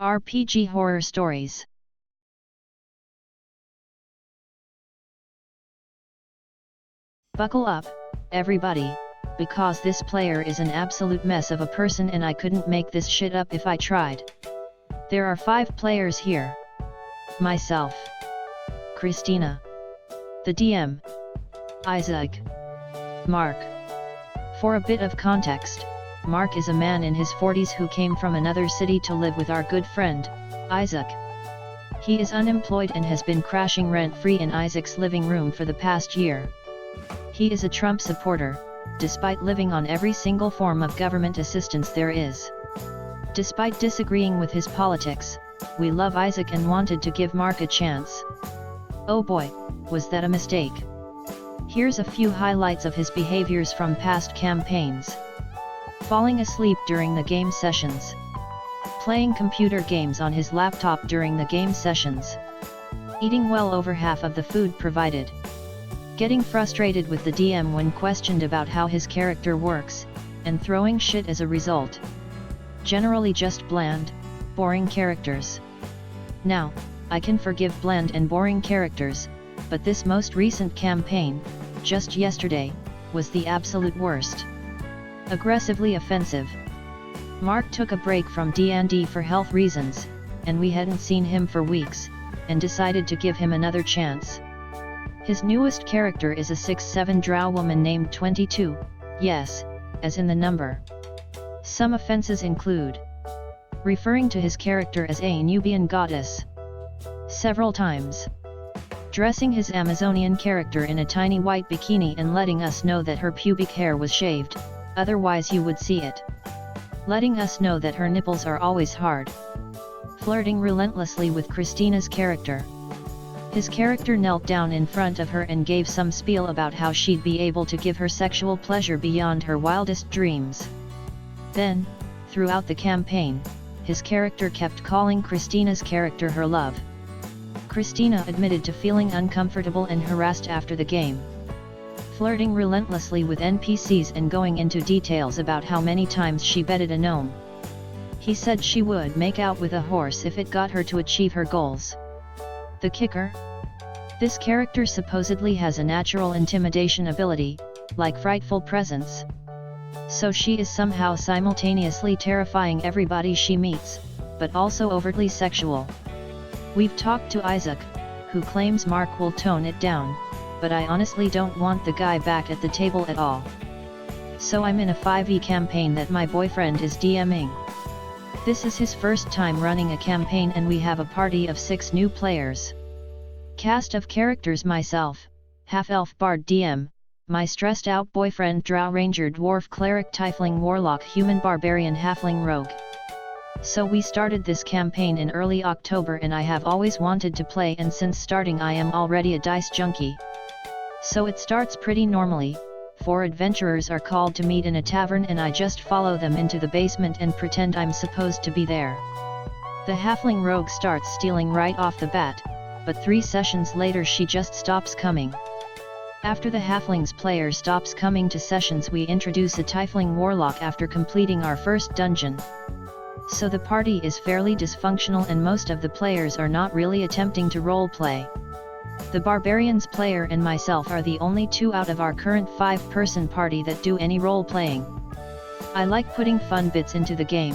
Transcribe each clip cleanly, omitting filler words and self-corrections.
RPG Horror Stories. Buckle up, everybody, because this player is an absolute mess of a person and I couldn't make this shit up if I tried. There are 5 players here. Myself, Christina, the DM, Isaac, Mark. For a bit of context, Mark is a man in his 40s who came from another city to live with our good friend, Isaac. He is unemployed and has been crashing rent-free in Isaac's living room for the past year. He is a Trump supporter, despite living on every single form of government assistance there is. Despite disagreeing with his politics, we love Isaac and wanted to give Mark a chance. Oh boy, was that a mistake. Here's a few highlights of his behaviors from past campaigns. Falling asleep during the game sessions. Playing computer games on his laptop during the game sessions. Eating well over half of the food provided. Getting frustrated with the DM when questioned about how his character works, and throwing shit as a result. Generally just bland, boring characters. Now, I can forgive bland and boring characters, but this most recent campaign, just yesterday, was the absolute worst. Aggressively offensive. Mark took a break from D&D for health reasons, and we hadn't seen him for weeks, and decided to give him another chance. His newest character is a 6'7" drow woman named 22, yes, as in the number. Some offenses include referring to his character as a Nubian goddess several times, dressing his Amazonian character in a tiny white bikini and letting us know that her pubic hair was shaved, otherwise you would see it, letting us know that her nipples are always hard, flirting relentlessly with Christina's character. His character knelt down in front of her and gave some spiel about how she'd be able to give her sexual pleasure beyond her wildest dreams. Then, throughout the campaign, his character kept calling Christina's character her love. Christina admitted to feeling uncomfortable and harassed after the game. Flirting relentlessly with NPCs and going into details about how many times she bedded a gnome. He said she would make out with a horse if it got her to achieve her goals. The kicker? This character supposedly has a natural intimidation ability, like frightful presence. So she is somehow simultaneously terrifying everybody she meets, but also overtly sexual. We've talked to Isaac, who claims Mark will tone it down, but I honestly don't want the guy back at the table at all. So I'm in a 5e campaign that my boyfriend is DMing. This is his first time running a campaign and we have a party of 6 new players. Cast of characters: myself, half-elf bard DM, my stressed out boyfriend drow ranger dwarf cleric tiefling warlock human barbarian halfling rogue. So we started this campaign in early October and I have always wanted to play, and since starting I am already a dice junkie. So it starts pretty normally. 4 adventurers are called to meet in a tavern and I just follow them into the basement and pretend I'm supposed to be there. The halfling rogue starts stealing right off the bat, but 3 sessions later she just stops coming. After the halfling's player stops coming to sessions, we introduce a tiefling warlock after completing our first dungeon. So the party is fairly dysfunctional and most of the players are not really attempting to roleplay. The barbarian's player and myself are the only 2 out of our current 5-person party that do any role-playing. I like putting fun bits into the game.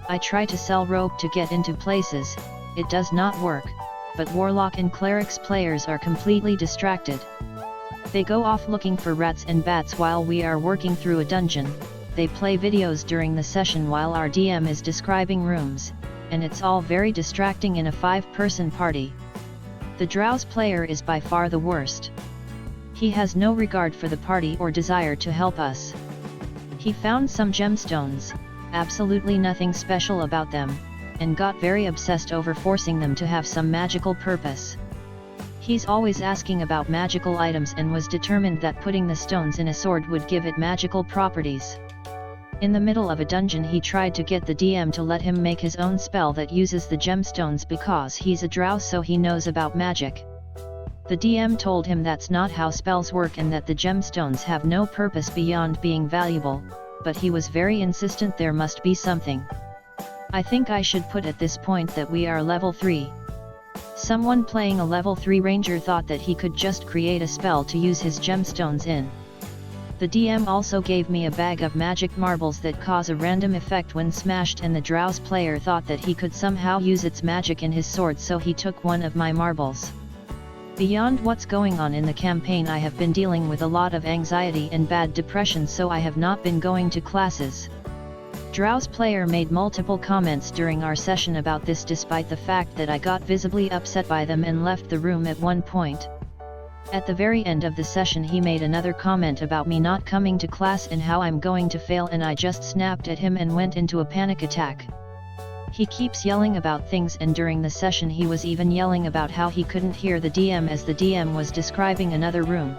I try to sell rogue to get into places, it does not work, but warlock and cleric's players are completely distracted. They go off looking for rats and bats while we are working through a dungeon, they play videos during the session while our DM is describing rooms, and it's all very distracting in a 5-person party. The drow's player is by far the worst. He has no regard for the party or desire to help us. He found some gemstones, absolutely nothing special about them, and got very obsessed over forcing them to have some magical purpose. He's always asking about magical items and was determined that putting the stones in a sword would give it magical properties. In the middle of a dungeon he tried to get the DM to let him make his own spell that uses the gemstones because he's a drow, so he knows about magic. The DM told him that's not how spells work and that the gemstones have no purpose beyond being valuable, but he was very insistent there must be something. I think I should put at this point that we are level 3. Someone playing a level 3 ranger thought that he could just create a spell to use his gemstones in. The DM also gave me a bag of magic marbles that cause a random effect when smashed, and the Drowse player thought that he could somehow use its magic in his sword, so he took one of my marbles. Beyond what's going on in the campaign, I have been dealing with a lot of anxiety and bad depression, so I have not been going to classes. Drowse player made multiple comments during our session about this, despite the fact that I got visibly upset by them and left the room at one point. At the very end of the session he made another comment about me not coming to class and how I'm going to fail, and I just snapped at him and went into a panic attack. He keeps yelling about things, and during the session he was even yelling about how he couldn't hear the DM as the DM was describing another room.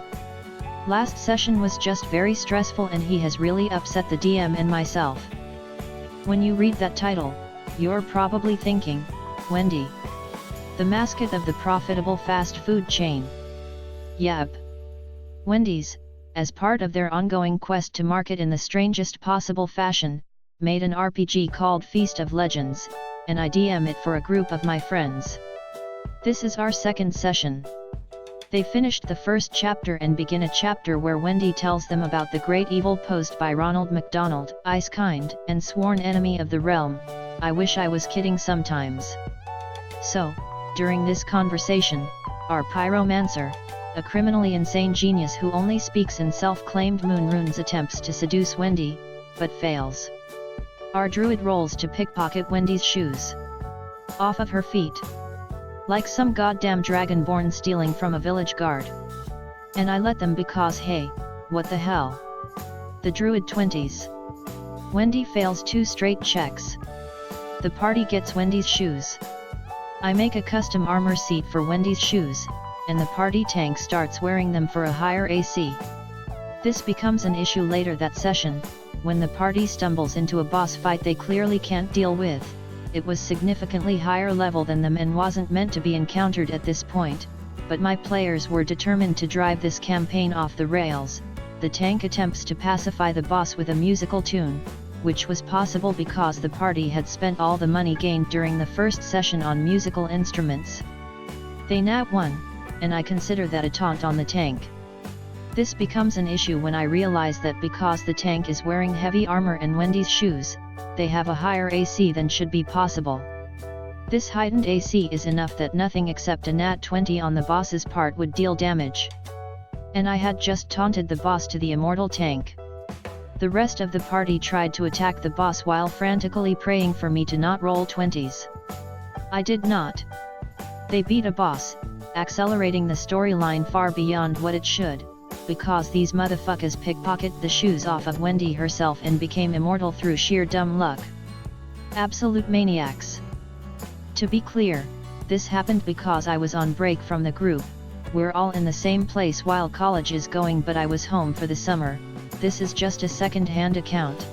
Last session was just very stressful and he has really upset the DM and myself. When you read that title, you're probably thinking, Wendy, the mascot of the profitable fast food chain. Yep. Wendy's, as part of their ongoing quest to market in the strangest possible fashion, made an RPG called Feast of Legends, and I DM it for a group of my friends. This is our second session. They finished the first chapter and begin a chapter where Wendy tells them about the great evil posed by Ronald McDonald, Ice Kind, and sworn enemy of the realm. I wish I was kidding sometimes. So, during this conversation, our pyromancer, a criminally insane genius who only speaks in self-claimed moon runes, attempts to seduce Wendy, but fails. Our druid rolls to pickpocket Wendy's shoes off of her feet, like some goddamn dragonborn stealing from a village guard. And I let them because hey, what the hell? The druid 20s. Wendy fails 2 straight checks. The party gets Wendy's shoes. I make a custom armor seat for Wendy's shoes, and the party tank starts wearing them for a higher AC. This becomes an issue later that session, when the party stumbles into a boss fight they clearly can't deal with. It was significantly higher level than them and wasn't meant to be encountered at this point, but my players were determined to drive this campaign off the rails. The tank attempts to pacify the boss with a musical tune, which was possible because the party had spent all the money gained during the first session on musical instruments. They nat 1, and I consider that a taunt on the tank. This becomes an issue when I realize that because the tank is wearing heavy armor and Wendy's shoes, they have a higher AC than should be possible. This heightened AC is enough that nothing except a nat 20 on the boss's part would deal damage. And I had just taunted the boss to the immortal tank. The rest of the party tried to attack the boss while frantically praying for me to not roll 20s. I did not. They beat a boss, accelerating the storyline far beyond what it should, because these motherfuckers pickpocketed the shoes off of Wendy herself and became immortal through sheer dumb luck. Absolute maniacs. To be clear, this happened because I was on break from the group. We're all in the same place while college is going, but I was home for the summer. This is just a second-hand account.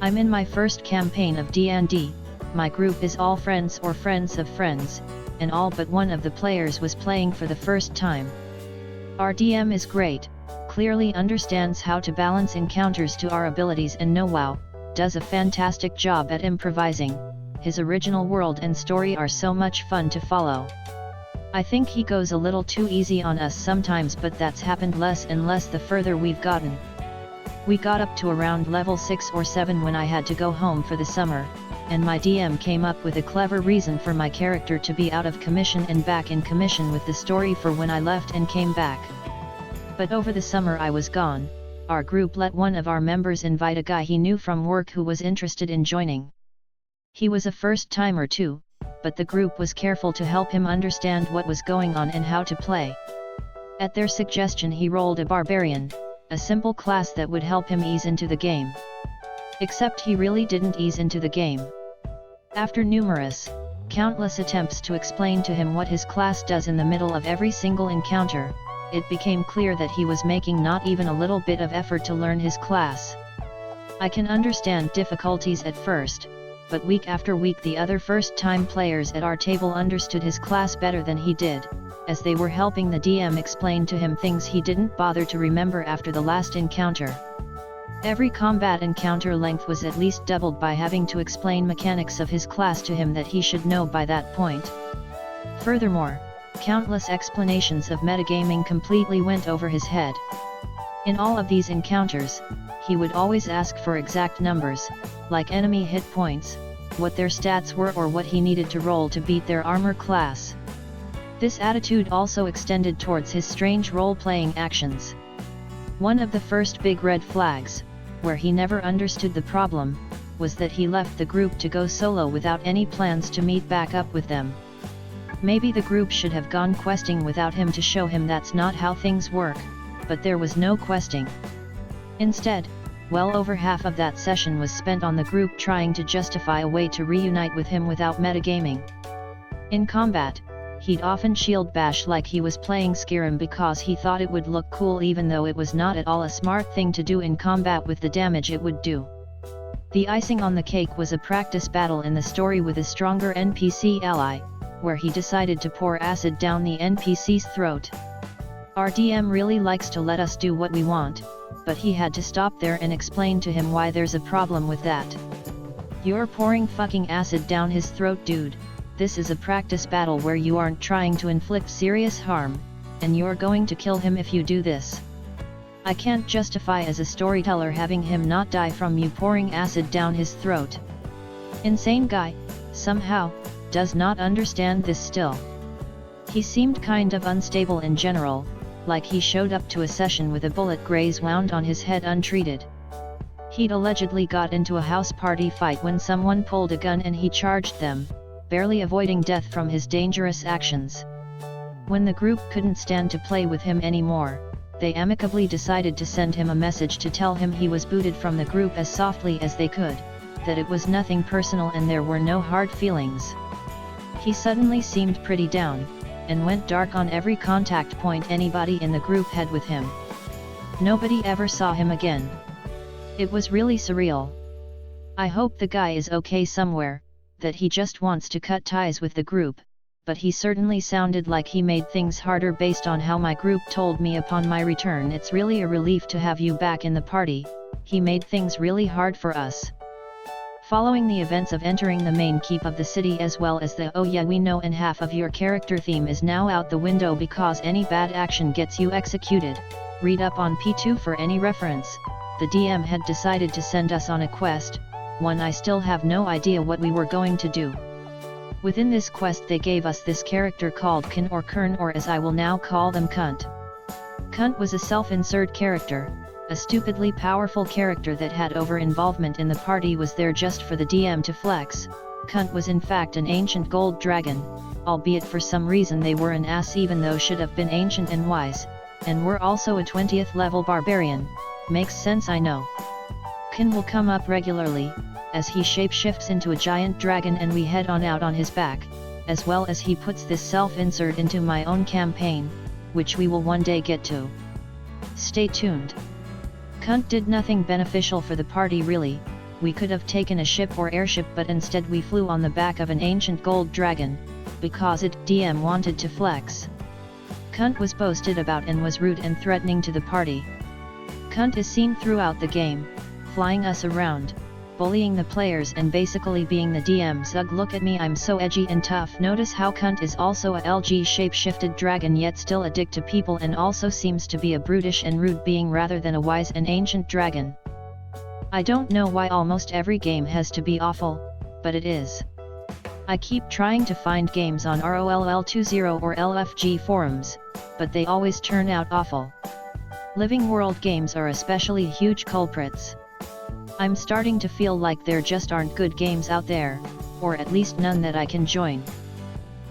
I'm in my first campaign of D&D, my group is all friends or friends of friends, and all but one of the players was playing for the first time. Our DM is great, clearly understands how to balance encounters to our abilities, and does a fantastic job at improvising. His original world and story are so much fun to follow. I think he goes a little too easy on us sometimes, but that's happened less and less the further we've gotten. We got up to around level 6 or 7 when I had to go home for the summer, and my DM came up with a clever reason for my character to be out of commission and back in commission with the story for when I left and came back. But over the summer I was gone, our group let one of our members invite a guy he knew from work who was interested in joining. He was a first-timer too, but the group was careful to help him understand what was going on and how to play. At their suggestion he rolled a barbarian, a simple class that would help him ease into the game. Except he really didn't ease into the game. After countless attempts to explain to him what his class does in the middle of every single encounter, it became clear that he was making not even a little bit of effort to learn his class. I can understand difficulties at first, but week after week the other first-time players at our table understood his class better than he did, as they were helping the DM explain to him things he didn't bother to remember after the last encounter. Every combat encounter length was at least doubled by having to explain mechanics of his class to him that he should know by that point. Furthermore, countless explanations of metagaming completely went over his head. In all of these encounters, he would always ask for exact numbers, like enemy hit points, what their stats were or what he needed to roll to beat their armor class. This attitude also extended towards his strange role-playing actions. One of the first big red flags, where he never understood the problem, was that he left the group to go solo without any plans to meet back up with them. Maybe the group should have gone questing without him to show him that's not how things work, but there was no questing. Instead, well over half of that session was spent on the group trying to justify a way to reunite with him without metagaming. In combat, he'd often shield bash like he was playing Skyrim because he thought it would look cool even though it was not at all a smart thing to do in combat with the damage it would do. The icing on the cake was a practice battle in the story with a stronger NPC ally, where he decided to pour acid down the NPC's throat. Our DM really likes to let us do what we want, but he had to stop there and explain to him why there's a problem with that. You're pouring fucking acid down his throat, dude. This is a practice battle where you aren't trying to inflict serious harm, and you're going to kill him if you do this. I can't justify as a storyteller having him not die from you pouring acid down his throat. Insane guy, somehow, does not understand this still. He seemed kind of unstable in general, like he showed up to a session with a bullet graze wound on his head untreated. He'd allegedly got into a house party fight when someone pulled a gun and he charged them, barely avoiding death from his dangerous actions. When the group couldn't stand to play with him anymore, they amicably decided to send him a message to tell him he was booted from the group as softly as they could, that it was nothing personal and there were no hard feelings. He suddenly seemed pretty down, and went dark on every contact point anybody in the group had with him. Nobody ever saw him again. It was really surreal. I hope the guy is okay somewhere, that he just wants to cut ties with the group, but he certainly sounded like he made things harder based on how my group told me upon my return. It's really a relief to have you back in the party, he made things really hard for us. Following the events of entering the main keep of the city as well as the oh yeah we know and half of your character theme is now out the window because any bad action gets you executed, read up on P2 for any reference, the DM had decided to send us on a quest, one I still have no idea what we were going to do. Within this quest they gave us this character called Kin or Kern, or as I will now call them Cunt. Cunt was a self-insert character. A stupidly powerful character that had over-involvement in the party was there just for the DM to flex. Cunt was in fact an ancient gold dragon, albeit for some reason they were an ass even though should have been ancient and wise, and were also a 20th level barbarian. Makes sense, I know. Kin will come up regularly, as he shapeshifts into a giant dragon and we head on out on his back, as well as he puts this self-insert into my own campaign, which we will one day get to. Stay tuned. Cunt did nothing beneficial for the party really. We could have taken a ship or airship but instead we flew on the back of an ancient gold dragon, because it DM wanted to flex. Cunt was boasted about and was rude and threatening to the party. Cunt is seen throughout the game, flying us around, bullying the players and basically being the DM's ugh look at me I'm so edgy and tough. Notice how Cunt is also a LG shape-shifted dragon yet still a dick to people and also seems to be a brutish and rude being rather than a wise and ancient dragon. I don't know why almost every game has to be awful, but it is. I keep trying to find games on ROLL20 or LFG forums, but they always turn out awful. Living world games are especially huge culprits. I'm starting to feel like there just aren't good games out there, or at least none that I can join.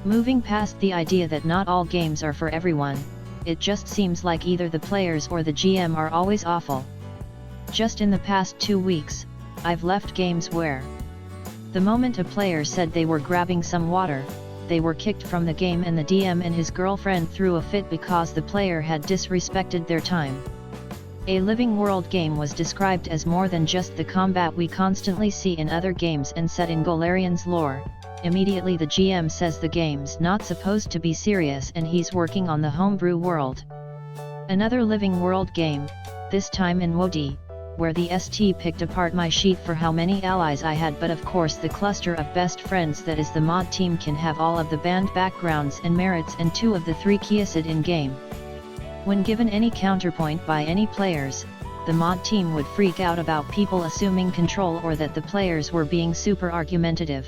Moving past the idea that not all games are for everyone, it just seems like either the players or the GM are always awful. Just in the past 2 weeks, I've left games where the moment a player said they were grabbing some water, they were kicked from the game and the DM and his girlfriend threw a fit because the player had disrespected their time. A living world game was described as more than just the combat we constantly see in other games and set in Golarian's lore. Immediately the GM says the game's not supposed to be serious and he's working on the homebrew world. Another living world game, this time in WoD, where the ST picked apart my sheet for how many allies I had, but of course the cluster of best friends that is the mod team can have all of the band backgrounds and merits and 2 of the 3 keyacid in game. When given any counterpoint by any players, the mod team would freak out about people assuming control or that the players were being super argumentative.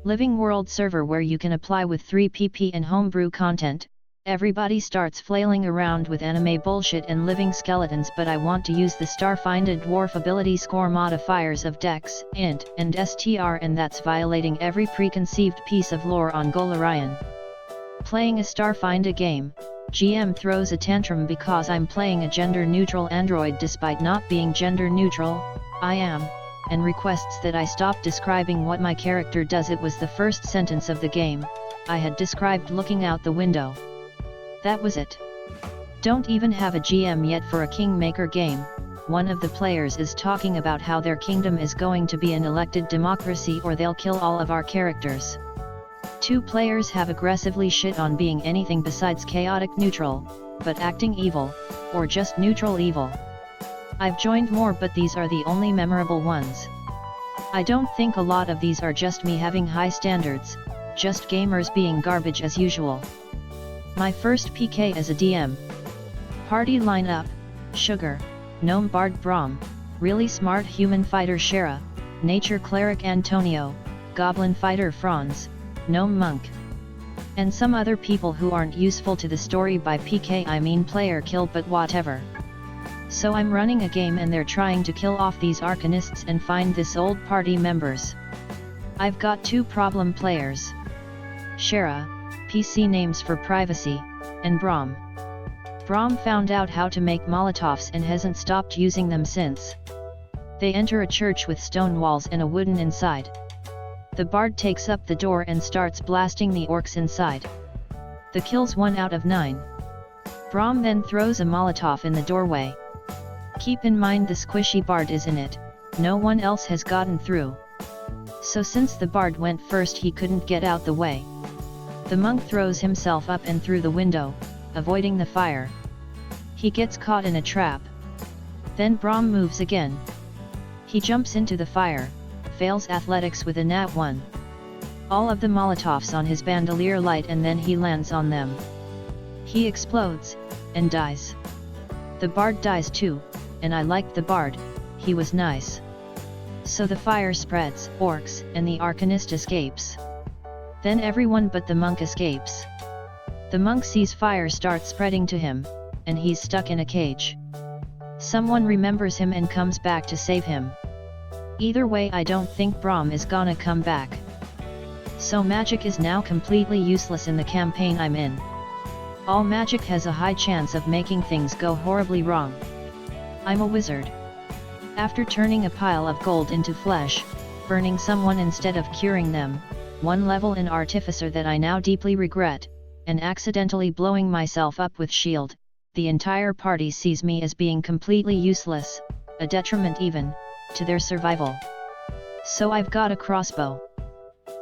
Living world server where you can apply with 3 pp and homebrew content. Everybody starts flailing around with anime bullshit and living skeletons, but I want to use the Starfinder dwarf ability score modifiers of Dex, Int, and STR, and that's violating every preconceived piece of lore on Golarion. Playing a Starfinder game, GM throws a tantrum because I'm playing a gender-neutral android despite not being gender-neutral, I am, and requests that I stop describing what my character does. It was the first sentence of the game, I had described looking out the window. That was it. Don't even have a GM yet for a Kingmaker game. One of the players is talking about how their kingdom is going to be an elected democracy or they'll kill all of our characters. 2 players have aggressively shit on being anything besides chaotic neutral, but acting evil, or just neutral evil. I've joined more, but these are the only memorable ones. I don't think a lot of these are just me having high standards, just gamers being garbage as usual. My first PK as a DM. Party lineup: Sugar, Gnome Bard Braum, Really Smart Human Fighter Shara, Nature Cleric Antonio, Goblin Fighter Franz, Gnome Monk. And some other people who aren't useful to the story. By PK I mean player kill, but whatever. So I'm running a game and they're trying to kill off these arcanists and find this old party members. I've got 2 problem players. Shara, PC names for privacy, and Braum. Braum found out how to make Molotovs and hasn't stopped using them since. They enter a church with stone walls and a wooden inside. The bard takes up the door and starts blasting the orcs inside. The kill's 1 out of 9. Braum then throws a Molotov in the doorway. Keep in mind the squishy bard is in it, no one else has gotten through. So since the bard went first he couldn't get out the way. The monk throws himself up and through the window, avoiding the fire. He gets caught in a trap. Then Braum moves again. He jumps into the fire, fails athletics with a nat 1. All of the Molotovs on his bandolier light and then he lands on them. He explodes, and dies. The bard dies too, and I liked the bard, he was nice. So the fire spreads, orcs, and the arcanist escapes. Then everyone but the monk escapes. The monk sees fire start spreading to him, and he's stuck in a cage. Someone remembers him and comes back to save him. Either way I don't think Braum is gonna come back. So magic is now completely useless in the campaign I'm in. All magic has a high chance of making things go horribly wrong. I'm a wizard. After turning a pile of gold into flesh, burning someone instead of curing them, 1 level in Artificer that I now deeply regret, and accidentally blowing myself up with shield, the entire party sees me as being completely useless, a detriment even, to their survival. So I've got a crossbow.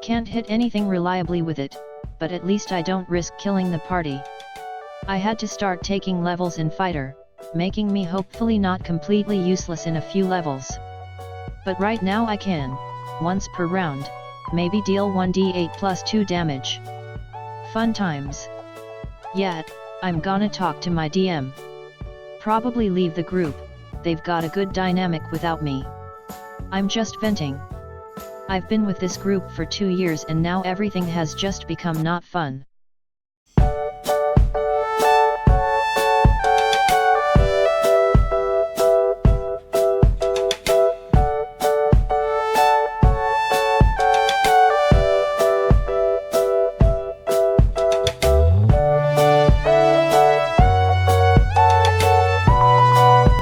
Can't hit anything reliably with it, but at least I don't risk killing the party. I had to start taking levels in fighter, making me hopefully not completely useless in a few levels. But right now I can, once per round, maybe deal 1d8 plus 2 damage. Fun times. Yet, I'm gonna talk to my DM. Probably leave the group, they've got a good dynamic without me. I'm just venting. I've been with this group for 2 years and now everything has just become not fun.